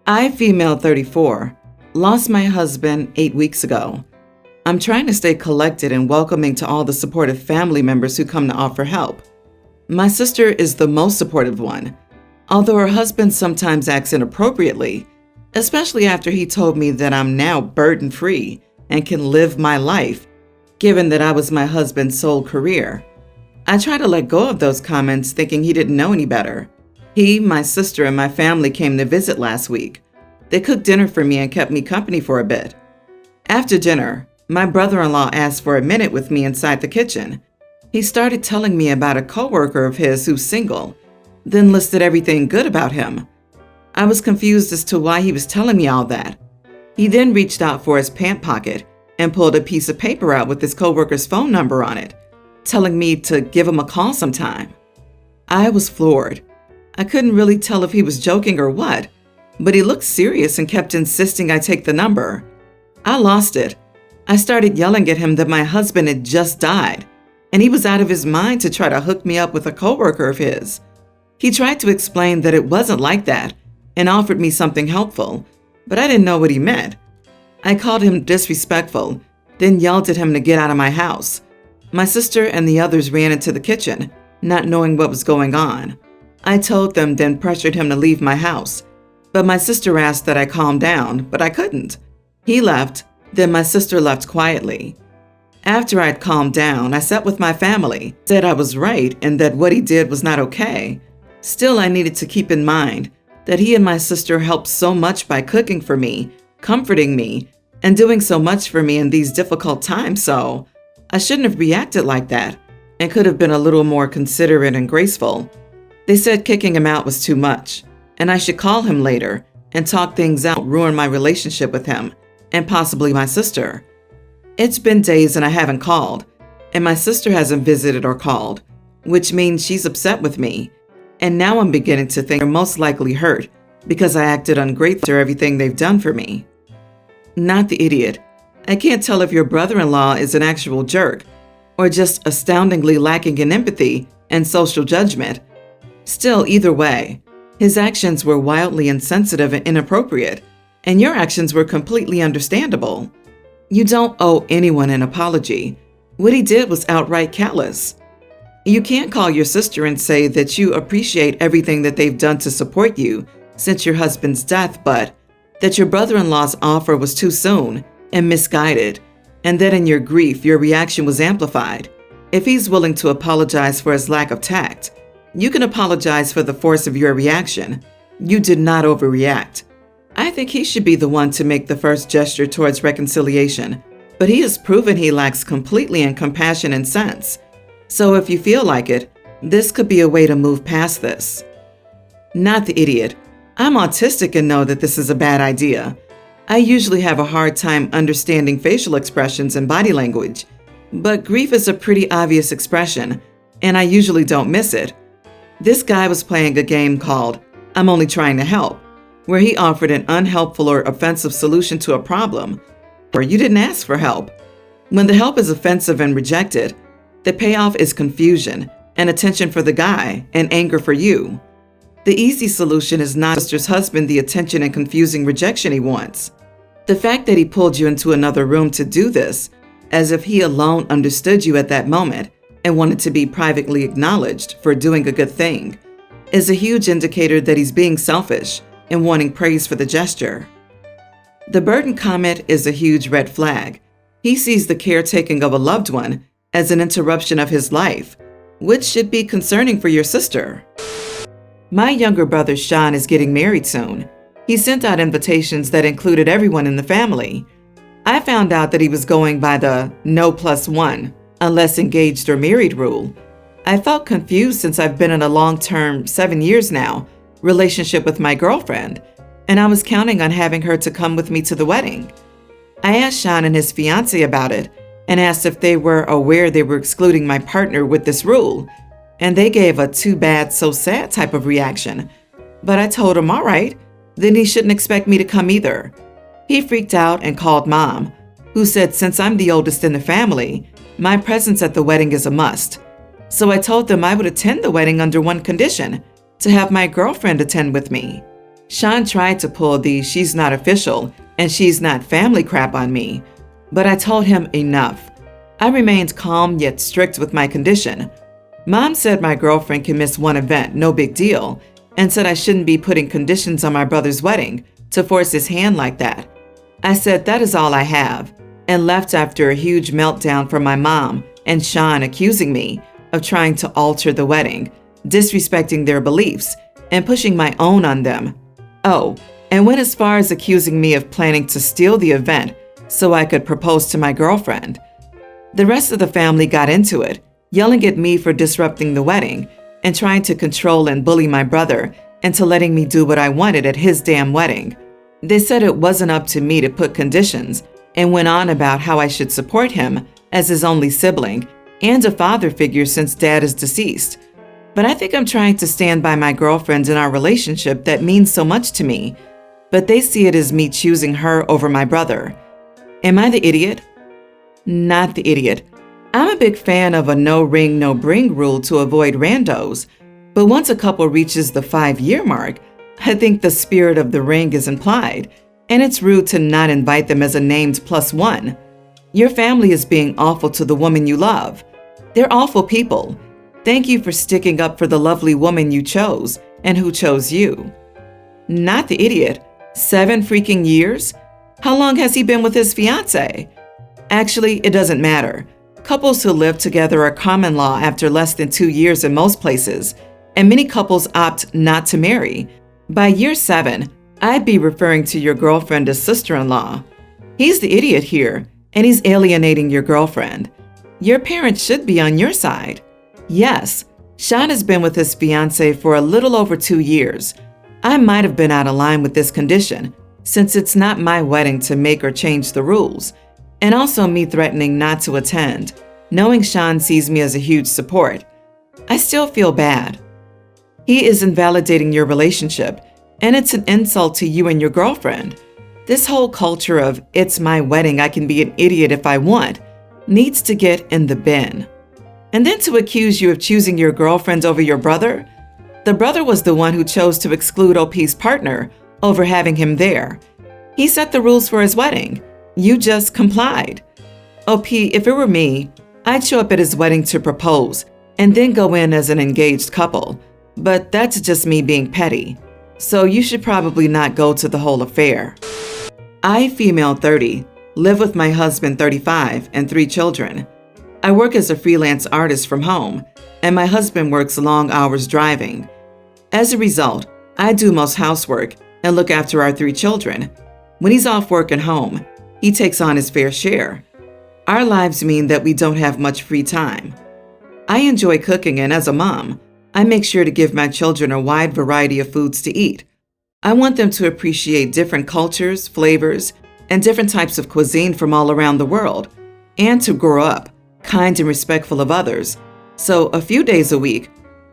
I, female 34, lost my husband 8 weeks ago. I'm trying to stay collected and welcoming to all the supportive family members who come to offer help. My sister is the most supportive one, although her husband sometimes acts inappropriately, especially after he told me that I'm now burden-free and can live my life, given that I was my husband's sole career. I try to let go of those comments, thinking he didn't know any better. He, my sister, and my family came to visit last week. They cooked dinner for me and kept me company for a bit. After dinner, my brother-in-law asked for a minute with me inside the kitchen. He started telling me about a coworker of his who's single, then listed everything good about him. I was confused as to why he was telling me all that. He then reached out for his pant pocket and pulled a piece of paper out with his coworker's phone number on it, telling me to give him a call sometime. I was floored. I couldn't really tell if he was joking or what, but he looked serious and kept insisting I take the number. I lost it. I started yelling at him that my husband had just died, and he was out of his mind to try to hook me up with a coworker of his. He tried to explain that it wasn't like that and offered me something helpful, but I didn't know what he meant. I called him disrespectful, then yelled at him to get out of my house. My sister and the others ran into the kitchen, not knowing what was going on. I told them, then pressured him to leave my house. But my sister asked that I calm down, but I couldn't. He left, then my sister left quietly. After I'd calmed down, I sat with my family, said I was right and that what he did was not okay. Still, I needed to keep in mind that he and my sister helped so much by cooking for me, comforting me, and doing so much for me in these difficult times, so I shouldn't have reacted like that and could have been a little more considerate and graceful. They said kicking him out was too much, and I should call him later and talk things out, ruin my relationship with him and possibly my sister. It's been days and I haven't called, and my sister hasn't visited or called, which means she's upset with me. And now I'm beginning to think they're most likely hurt because I acted ungrateful for everything they've done for me. Not the idiot. I can't tell if your brother-in-law is an actual jerk or just astoundingly lacking in empathy and social judgment. Still, either way, his actions were wildly insensitive and inappropriate, and your actions were completely understandable. You don't owe anyone an apology. What he did was outright callous. You can't call your sister and say that you appreciate everything that they've done to support you since your husband's death, but that your brother-in-law's offer was too soon and misguided, and that in your grief, your reaction was amplified. If he's willing to apologize for his lack of tact, you can apologize for the force of your reaction. You did not overreact. I think he should be the one to make the first gesture towards reconciliation, but he has proven he lacks completely in compassion and sense. So if you feel like it, this could be a way to move past this. Not the idiot. I'm autistic and know that this is a bad idea. I usually have a hard time understanding facial expressions and body language, but grief is a pretty obvious expression, and I usually don't miss it. This guy was playing a game called I'm Only Trying to Help, where he offered an unhelpful or offensive solution to a problem, or you didn't ask for help. When the help is offensive and rejected, the payoff is confusion and attention for the guy and anger for you. The easy solution is not sister's husband the attention and confusing rejection he wants. The fact that he pulled you into another room to do this, as if he alone understood you at that moment and wanted to be privately acknowledged for doing a good thing, is a huge indicator that he's being selfish and wanting praise for the gesture. The burden comment is a huge red flag. He sees the caretaking of a loved one as an interruption of his life, which should be concerning for your sister. My younger brother Sean is getting married soon. He sent out invitations that included everyone in the family. I found out that he was going by the no plus one, unless engaged or married rule. I felt confused since I've been in a long-term, 7 years now, relationship with my girlfriend, and I was counting on having her to come with me to the wedding. I asked Sean and his fiancée about it and asked if they were aware they were excluding my partner with this rule, and they gave a too bad, so sad type of reaction. But I told him, all right, then he shouldn't expect me to come either. He freaked out and called Mom, who said since I'm the oldest in the family, my presence at the wedding is a must. So I told them I would attend the wedding under one condition, to have my girlfriend attend with me. Sean tried to pull the she's not official and she's not family crap on me, but I told him enough. I remained calm yet strict with my condition. Mom said my girlfriend can miss one event, no big deal, and said I shouldn't be putting conditions on my brother's wedding to force his hand like that. I said that is all I have, and left after a huge meltdown from my mom and Sean accusing me of trying to alter the wedding, disrespecting their beliefs, and pushing my own on them. Oh, and went as far as accusing me of planning to steal the event so I could propose to my girlfriend. The rest of the family got into it, yelling at me for disrupting the wedding and trying to control and bully my brother into letting me do what I wanted at his damn wedding. They said it wasn't up to me to put conditions and went on about how I should support him as his only sibling and a father figure since dad is deceased. But I think I'm trying to stand by my girlfriend in our relationship that means so much to me, but they see it as me choosing her over my brother. Am I the idiot? Not the idiot. I'm a big fan of a no ring, no bring rule to avoid randos, but once a couple reaches the 5-year mark, I think the spirit of the ring is implied, and it's rude to not invite them as a named +1. Your family is being awful to the woman you love. They're awful people. Thank you for sticking up for the lovely woman you chose and who chose you. Not the idiot. 7 freaking years? How long has he been with his fiancée? Actually, it doesn't matter. Couples who live together are common law after less than 2 years in most places, and many couples opt not to marry. By year 7, I'd be referring to your girlfriend as sister-in-law. He's the idiot here, and he's alienating your girlfriend. Your parents should be on your side. Yes, Sean has been with his fiancée for a little over 2 years. I might have been out of line with this condition, since it's not my wedding to make or change the rules, and also me threatening not to attend, knowing Sean sees me as a huge support. I still feel bad. He is invalidating your relationship, and it's an insult to you and your girlfriend. This whole culture of it's my wedding, I can be an idiot if I want, needs to get in the bin. And then to accuse you of choosing your girlfriend over your brother? The brother was the one who chose to exclude OP's partner over having him there. He set the rules for his wedding. You just complied. OP, if it were me, I'd show up at his wedding to propose and then go in as an engaged couple. But that's just me being petty. So you should probably not go to the whole affair. I, female 30, live with my husband 35 and 3 children. I work as a freelance artist from home, and my husband works long hours driving. As a result, I do most housework and look after our 3 children. When he's off work and home, he takes on his fair share. Our lives mean that we don't have much free time. I enjoy cooking, and as a mom, I make sure to give my children a wide variety of foods to eat. I want them to appreciate different cultures, flavors, and different types of cuisine from all around the world, and to grow up kind and respectful of others. So a few days a week,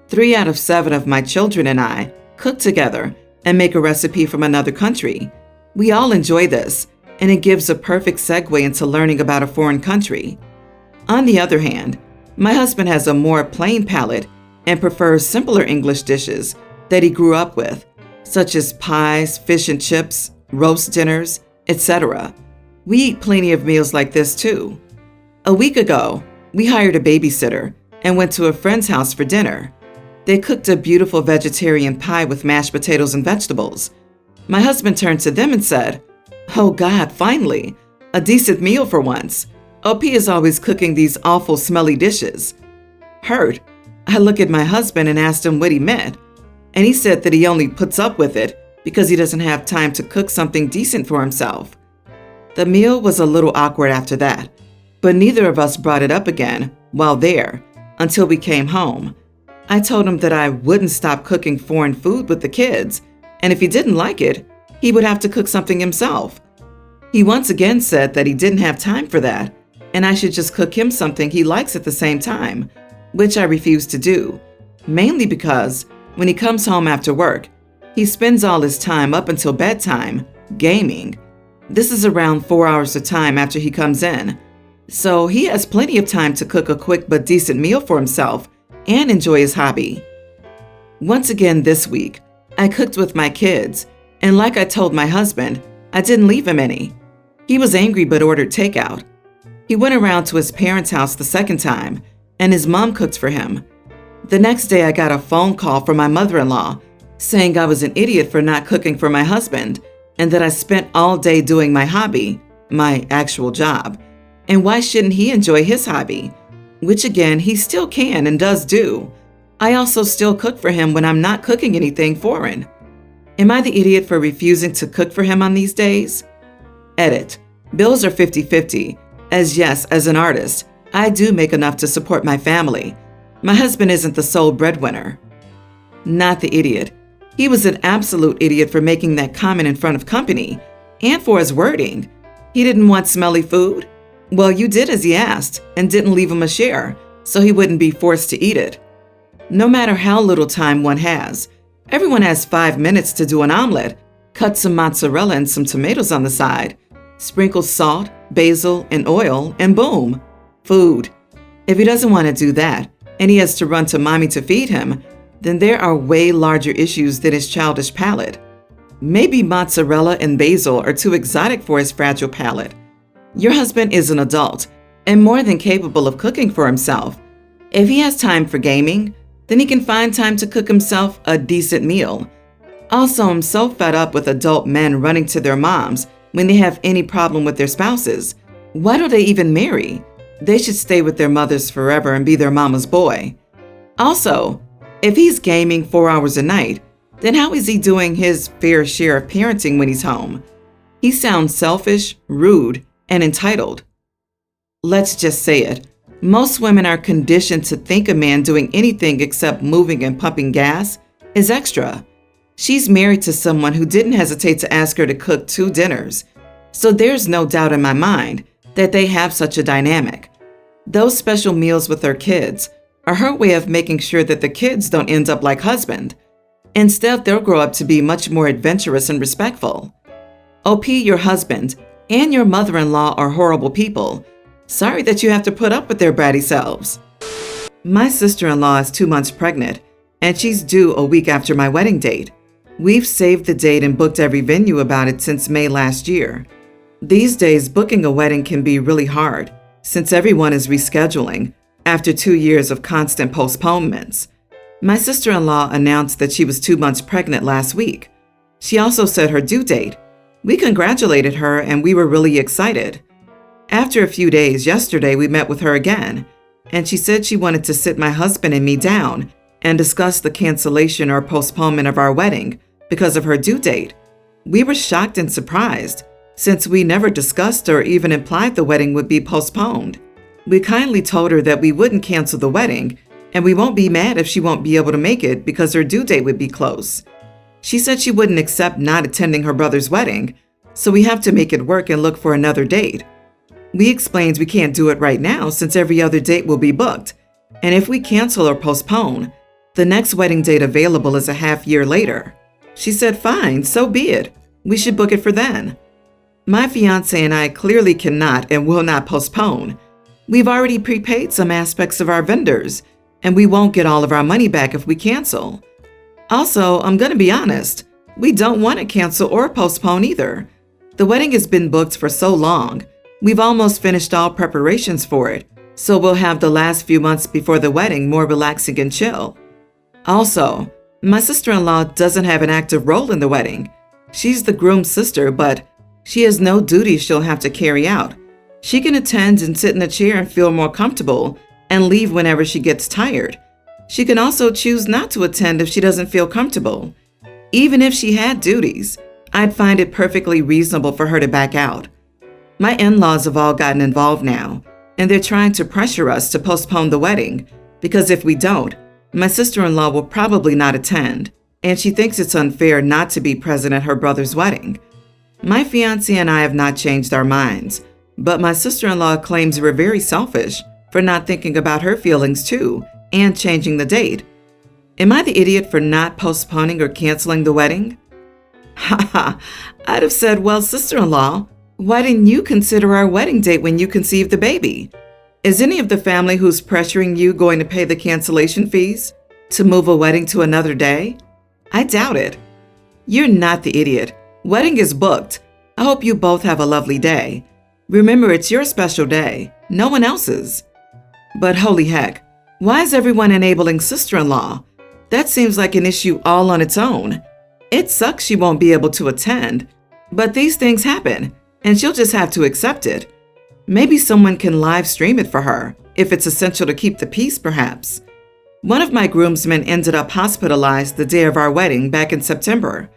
3 out of 7 of my children and I cook together and make a recipe from another country. We all enjoy this, and it gives a perfect segue into learning about a foreign country. On the other hand, my husband has a more plain palate and prefers simpler English dishes that he grew up with, such as pies, fish and chips, roast dinners, etc. We eat plenty of meals like this too. A week ago, we hired a babysitter and went to a friend's house for dinner. They cooked a beautiful vegetarian pie with mashed potatoes and vegetables. My husband turned to them and said, "Oh God, finally, a decent meal for once. OP is always cooking these awful smelly dishes." Hurt, I looked at my husband and asked him what he meant, and he said that he only puts up with it because he doesn't have time to cook something decent for himself. The meal was a little awkward after that, but neither of us brought it up again while there until we came home. I told him that I wouldn't stop cooking foreign food with the kids, and if he didn't like it, he would have to cook something himself. He once again said that he didn't have time for that, and I should just cook him something he likes at the same time, which I refused to do, mainly because when he comes home after work, he spends all his time up until bedtime gaming. This is around 4 hours of time after he comes in, so he has plenty of time to cook a quick but decent meal for himself and enjoy his hobby. Once again this week, I cooked with my kids, And like I told my husband, I didn't leave him any. He was angry but ordered takeout. He went around to his parents' house the second time, and his mom cooked for him. The next day, I got a phone call from my mother-in-law saying I was an idiot for not cooking for my husband and that I spent all day doing my hobby, my actual job. And why shouldn't he enjoy his hobby? Which again, he still can and does do. I also still cook for him when I'm not cooking anything foreign. Am I the idiot for refusing to cook for him on these days? Edit. Bills are 50-50. As yes, as an artist, I do make enough to support my family. My husband isn't the sole breadwinner. Not the idiot. He was an absolute idiot for making that comment in front of company and for his wording. He didn't want smelly food? Well, you did as he asked and didn't leave him a share, so he wouldn't be forced to eat it. No matter how little time one has, everyone has 5 minutes to do an omelet. Cut some mozzarella and some tomatoes on the side. Sprinkle salt, basil, and oil, and boom, food. If he doesn't want to do that, and he has to run to mommy to feed him, then there are way larger issues than his childish palate. Maybe mozzarella and basil are too exotic for his fragile palate. Your husband is an adult and more than capable of cooking for himself. If he has time for gaming, then he can find time to cook himself a decent meal. Also, I'm so fed up with adult men running to their moms when they have any problem with their spouses. Why do they even marry? They should stay with their mothers forever and be their mama's boy. Also, if he's gaming 4 hours a night, then how is he doing his fair share of parenting when he's home? He sounds selfish, rude, and entitled. Let's just say it. Most women are conditioned to think a man doing anything except moving and pumping gas is extra. She's married to someone who didn't hesitate to ask her to cook 2 dinners, so there's no doubt in my mind that they have such a dynamic. Those special meals with her kids are her way of making sure that the kids don't end up like husband. Instead, they'll grow up to be much more adventurous and respectful. OP, your husband and your mother-in-law are horrible people. Sorry that you have to put up with their bratty selves. My sister-in-law is 2 months pregnant, and she's due a week after my wedding date. We've saved the date and booked every venue about it since May last year. These days, booking a wedding can be really hard since everyone is rescheduling after 2 years of constant postponements. My sister-in-law announced that she was 2 months pregnant last week. She also set her due date. We congratulated her and we were really excited. After a few days, yesterday we met with her again, and she said she wanted to sit my husband and me down and discuss the cancellation or postponement of our wedding because of her due date. We were shocked and surprised, since we never discussed or even implied the wedding would be postponed. We kindly told her that we wouldn't cancel the wedding, and we won't be mad if she won't be able to make it because her due date would be close. She said she wouldn't accept not attending her brother's wedding, so we have to make it work and look for another date. We explained we can't do it right now since every other date will be booked, and if we cancel or postpone, the next wedding date available is a half year later. She said, fine, so be it. We should book it for then. My fiance and I clearly cannot and will not postpone. We've already prepaid some aspects of our vendors, and we won't get all of our money back if we cancel. Also, I'm going to be honest, we don't want to cancel or postpone either. The wedding has been booked for so long. We've almost finished all preparations for it, so we'll have the last few months before the wedding more relaxing and chill. Also, my sister-in-law doesn't have an active role in the wedding. She's the groom's sister, but she has no duties she'll have to carry out. She can attend and sit in a chair and feel more comfortable and leave whenever she gets tired. She can also choose not to attend if she doesn't feel comfortable. Even if she had duties, I'd find it perfectly reasonable for her to back out. My in-laws have all gotten involved now, and they're trying to pressure us to postpone the wedding, because if we don't, my sister-in-law will probably not attend, and she thinks it's unfair not to be present at her brother's wedding. My fiancé and I have not changed our minds, but my sister-in-law claims we're very selfish for not thinking about her feelings too and changing the date. Am I the idiot for not postponing or canceling the wedding? Ha! I'd have said, well, sister-in-law, why didn't you consider our wedding date when you conceived the baby? Is any of the family who's pressuring you going to pay the cancellation fees to move a wedding to another day? I doubt it. You're not the idiot. Wedding is booked. I hope you both have a lovely day. Remember, it's your special day, no one else's. But holy heck, why is everyone enabling sister-in-law? That seems like an issue all on its own. It sucks she won't be able to attend, but these things happen, and she'll just have to accept it. Maybe someone can live stream it for her, if it's essential to keep the peace, perhaps. One of my groomsmen ended up hospitalized the day of our wedding back in September.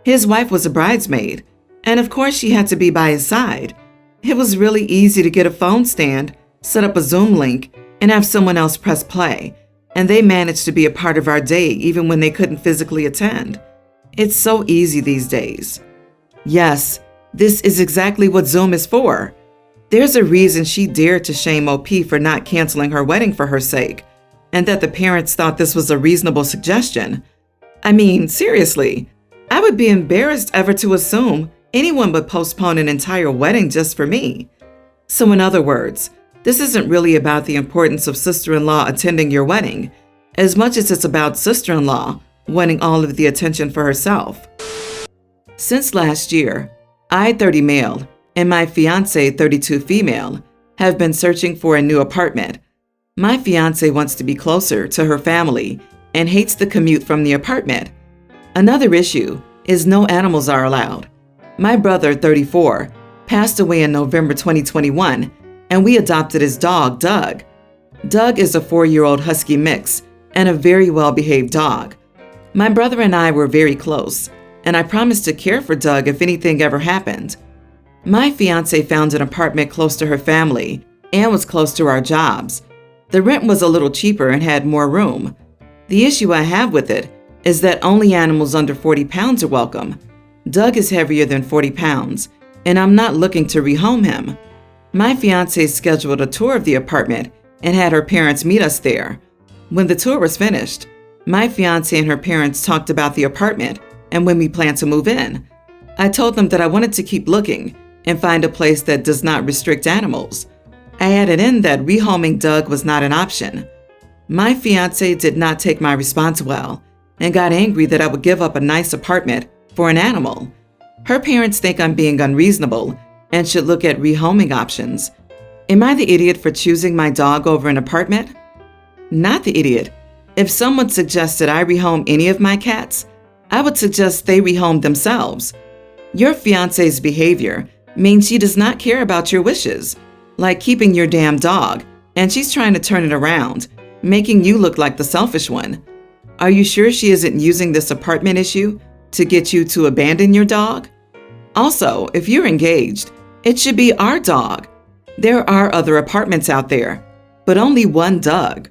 His wife was a bridesmaid, and of course she had to be by his side. It was really easy to get a phone stand, set up a Zoom link, and have someone else press play, and they managed to be a part of our day even when they couldn't physically attend. It's so easy these days. Yes, this is exactly what Zoom is for. There's a reason she dared to shame OP for not canceling her wedding for her sake, and that the parents thought this was a reasonable suggestion. I mean, seriously, I would be embarrassed ever to assume anyone would postpone an entire wedding just for me. So in other words, this isn't really about the importance of sister-in-law attending your wedding, as much as it's about sister-in-law wanting all of the attention for herself. Since last year, I, 30 male, and my fiance, 32 female, have been searching for a new apartment. My fiance wants to be closer to her family and hates the commute from the apartment. Another issue is no animals are allowed. My brother, 34, passed away in November 2021, and we adopted his dog, Doug. Doug is a 4-year-old husky mix and a very well-behaved dog. My brother and I were very close, and I promised to care for Doug if anything ever happened. My fiance found an apartment close to her family and was close to our jobs. The rent was a little cheaper and had more room. The issue I have with it is that only animals under 40 pounds are welcome. Doug is heavier than 40 pounds, and I'm not looking to rehome him. My fiance scheduled a tour of the apartment and had her parents meet us there. When the tour was finished, my fiance and her parents talked about the apartment and when we plan to move in. I told them that I wanted to keep looking and find a place that does not restrict animals. I added in that rehoming Doug was not an option. My fiance did not take my response well and got angry that I would give up a nice apartment for an animal. Her parents think I'm being unreasonable and should look at rehoming options. Am I the idiot for choosing my dog over an apartment? Not the idiot. If someone suggested I rehome any of my cats, I would suggest they rehome themselves. Your fiance's behavior means she does not care about your wishes, like keeping your damn dog, and she's trying to turn it around, making you look like the selfish one. Are you sure she isn't using this apartment issue to get you to abandon your dog? Also, if you're engaged, it should be our dog. There are other apartments out there, but only one Doug.